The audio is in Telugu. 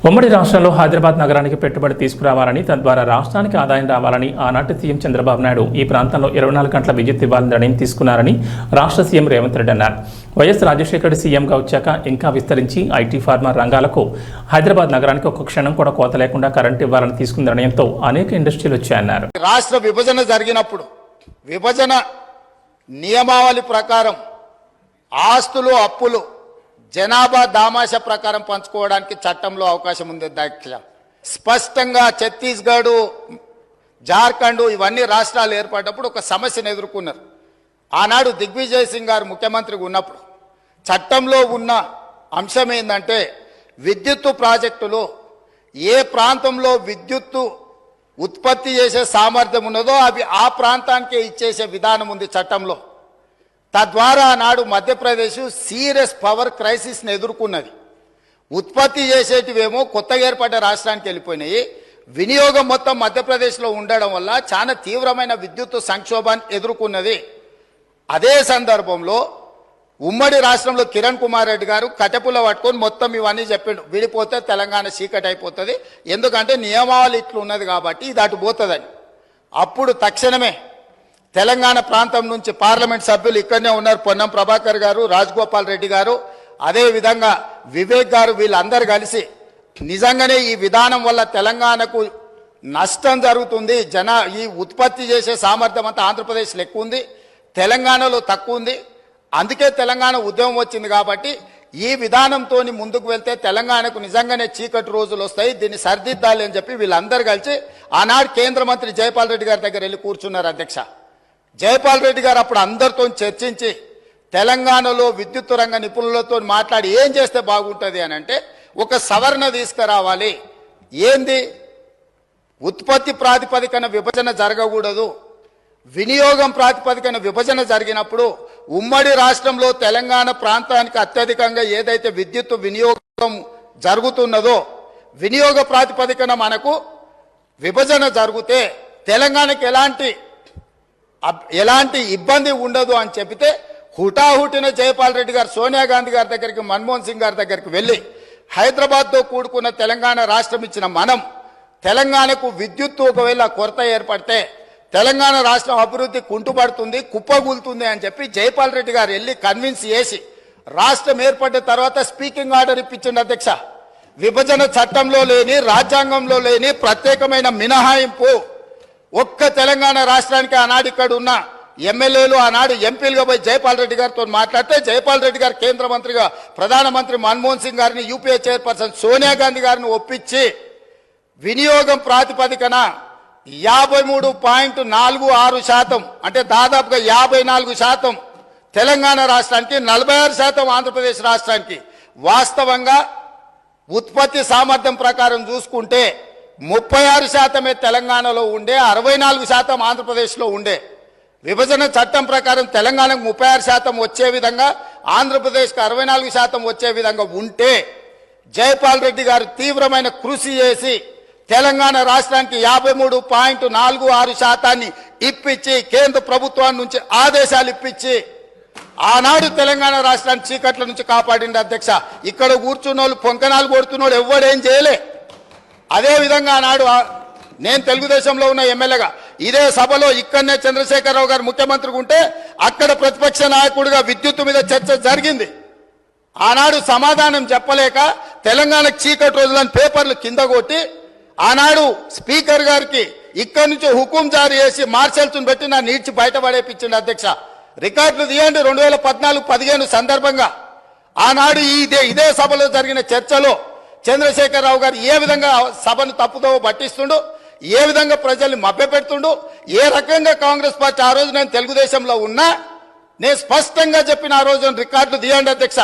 ఉమ్మడి రాష్ట్రంలో హైదరాబాద్ నగరానికి పెట్టుబడి తీసుకురావాలని తద్వారా రాష్ట్రానికి ఆదాయం రావాలని ఆనాటి సీఎం చంద్రబాబు నాయుడు ఈ ప్రాంతంలో 24 గంటల విద్యుత్ ఇవ్వాలని నిర్ణయం తీసుకున్నారని రాష్ట్ర సీఎం రేవంత్ రెడ్డి అన్నారు. వైఎస్ రాజశేఖర రెడ్డి సీఎంగా వచ్చాక ఇంకా విస్తరించి ఐటీ ఫార్మా రంగాలకు హైదరాబాద్ నగరానికి ఒక్క క్షణం కూడా కోత లేకుండా కరెంట్ ఇవ్వాలని తీసుకున్న నిర్ణయంతో అనేక ఇండస్ట్రీలు వచ్చాయన్నారు. రాష్ట్ర విభజన జరిగినప్పుడు విభజన నియమావళి ప్రకారం ఆస్తులు అప్పులు జనాభా దామాష ప్రకారం పంచుకోవడానికి చట్టంలో అవకాశం ఉంది. అధ్యక్ష స్పష్టంగా ఛత్తీస్గఢ్, జార్ఖండ్ ఇవన్నీ రాష్ట్రాలు ఏర్పడినప్పుడు ఒక సమస్యను ఎదుర్కొన్నారు. ఆనాడు దిగ్విజయ్ సింగ్ గారు ముఖ్యమంత్రిగా ఉన్నప్పుడు చట్టంలో ఉన్న అంశం ఏంటంటే విద్యుత్తు ప్రాజెక్టులు ఏ ప్రాంతంలో విద్యుత్తు ఉత్పత్తి చేసే సామర్థ్యం ఉన్నదో అవి ఆ ప్రాంతానికే ఇచ్చేసే విధానం ఉంది చట్టంలో. తద్వారా నాడు మధ్యప్రదేశ్ సీరియస్ పవర్ క్రైసిస్ని ఎదుర్కొన్నది. ఉత్పత్తి చేసేటివేమో కొత్తగా ఏర్పడ్డ రాష్ట్రానికి వెళ్ళిపోయినాయి. వినియోగం మొత్తం మధ్యప్రదేశ్లో ఉండడం వల్ల చాలా తీవ్రమైన విద్యుత్ సంక్షోభాన్ని ఎదుర్కొన్నది. అదే సందర్భంలో ఉమ్మడి రాష్ట్రంలో కిరణ్ కుమార్ రెడ్డి గారు కటెపుల పట్టుకొని మొత్తం ఇవన్నీ చెప్పిండు. విడిపోతే తెలంగాణ చీకటి అయిపోతుంది, ఎందుకంటే నియమావళి ఇట్లు ఉన్నది కాబట్టి ఇది అటు పోతుందని. అప్పుడు తక్షణమే తెలంగాణ ప్రాంతం నుంచి పార్లమెంట్ సభ్యులు ఇక్కడనే ఉన్నారు, పొన్నం ప్రభాకర్ గారు, రాజగోపాల్ రెడ్డి గారు, అదేవిధంగా వివేక్ గారు, వీళ్ళందరూ కలిసి నిజంగానే ఈ విధానం వల్ల తెలంగాణకు నష్టం జరుగుతుంది, ఈ ఉత్పత్తి చేసే సామర్థ్యం అంతా ఆంధ్రప్రదేశ్లో ఎక్కువ ఉంది, తెలంగాణలో తక్కువ ఉంది, అందుకే తెలంగాణ ఉద్యమం వచ్చింది. కాబట్టి ఈ విధానంతో ముందుకు వెళ్తే తెలంగాణకు నిజంగానే చీకటి రోజులు వస్తాయి, దీన్ని సరిదిద్దాలి అని చెప్పి వీళ్ళందరూ కలిసి ఆనాడు కేంద్ర మంత్రి జైపాల్ రెడ్డి గారి దగ్గర వెళ్ళి కూర్చున్నారు. అధ్యక్ష జైపాల్ రెడ్డి గారు అప్పుడు అందరితో చర్చించి తెలంగాణలో విద్యుత్ రంగ నిపుణులతో మాట్లాడి ఏం చేస్తే బాగుంటుంది అని అంటే ఒక సవరణ తీసుకురావాలి. ఏంది? ఉత్పత్తి ప్రాతిపదికన విభజన జరగకూడదు, వినియోగం ప్రాతిపదికన విభజన జరిగినప్పుడు ఉమ్మడి రాష్ట్రంలో తెలంగాణ ప్రాంతానికి అత్యధికంగా ఏదైతే విద్యుత్ వినియోగం జరుగుతున్నదో వినియోగ ప్రాతిపదికన మనకు విభజన జరిగితే తెలంగాణకి ఎలాంటి ఇబ్బంది ఉండదు అని చెబితే హుటాహుటిన జైపాల్ రెడ్డి గారు సోనియా గాంధీ గారి దగ్గరికి, మన్మోహన్ సింగ్ గారి దగ్గరికి వెళ్ళి హైదరాబాద్తో కూడుకున్న తెలంగాణ రాష్ట్రం ఇచ్చిన మనం తెలంగాణకు విద్యుత్తు ఒకవేళ కొరత ఏర్పడితే తెలంగాణ రాష్ట్రం అభివృద్ధి కుంటుపడుతుంది, కుప్పగూలుతుంది అని చెప్పి జైపాల్ రెడ్డి గారు వెళ్ళి కన్విన్స్ చేసి రాష్ట్రం ఏర్పడిన తర్వాత స్పీకింగ్ ఆర్డర్ ఇప్పించండి. అధ్యక్ష విభజన చట్టంలో లేని, రాజ్యాంగంలో లేని ప్రత్యేకమైన మినహాయింపు ఒక్క తెలంగాణ రాష్ట్రానికి ఆనాడు ఇక్కడ ఉన్న ఎమ్మెల్యేలు ఆనాడు ఎంపీలుగా పోయి జైపాల్ రెడ్డి గారితో మాట్లాడితే జైపాల్ రెడ్డి గారు కేంద్ర మంత్రిగా ప్రధానమంత్రి మన్మోహన్ సింగ్ గారిని, యూపీఏ చైర్పర్సన్ సోనియా గాంధీ గారిని ఒప్పించి వినియోగం ప్రాతిపదికన 53.46% అంటే దాదాపుగా 54% తెలంగాణ రాష్ట్రానికి, 46% ఆంధ్రప్రదేశ్ రాష్ట్రానికి. వాస్తవంగా ఉత్పత్తి సామర్థ్యం ప్రకారం చూసుకుంటే 36% తెలంగాణలో ఉండే, 64% ఆంధ్రప్రదేశ్లో ఉండే. విభజన చట్టం ప్రకారం తెలంగాణకు 36% వచ్చే విధంగా, ఆంధ్రప్రదేశ్కి 64% వచ్చే విధంగా ఉంటే జైపాల్ రెడ్డి గారు తీవ్రమైన కృషి చేసి తెలంగాణ రాష్ట్రానికి 53.46% ఇప్పించి కేంద్ర ప్రభుత్వాన్ని నుంచి ఆదేశాలు ఇప్పించి ఆనాడు తెలంగాణ రాష్ట్రాన్ని చీకట్ల నుంచి కాపాడింది. అధ్యక్ష ఇక్కడ కూర్చున్న వాళ్ళు పొంకనాలు కొడుతున్నోడు ఎవడేం చేయలే. అదేవిధంగా ఆనాడు నేను తెలుగుదేశంలో ఉన్న ఎమ్మెల్యేగా ఇదే సభలో ఇక్కడనే చంద్రశేఖరరావు గారు ముఖ్యమంత్రిగా ఉంటే అక్కడ ప్రతిపక్ష నాయకుడిగా విద్యుత్తు మీద చర్చ జరిగింది. ఆనాడు సమాధానం చెప్పలేక తెలంగాణకు చీకటి రోజులని పేపర్లు కింద కొట్టి ఆనాడు స్పీకర్ గారికి ఇక్కడి నుంచి హుకుం జారీ చేసి మార్షల్స్ను పెట్టి నా నీడ్చి బయటపడేపించింది. అధ్యక్ష రికార్డులు తీయండి. 2014-15 సందర్భంగా ఆనాడు ఇదే సభలో జరిగిన చర్చలో చంద్రశేఖరరావు గారు ఏ విధంగా సభను తప్పుదో పట్టిస్తుండు, ఏ విధంగా ప్రజల్ని మభ్యపెడుతుండు, ఏ రకంగా కాంగ్రెస్ పార్టీ ఆ రోజు నేను తెలుగుదేశంలో ఉన్నా నేను స్పష్టంగా చెప్పిన ఆ రోజు రికార్డులు తీయండి. అధ్యక్ష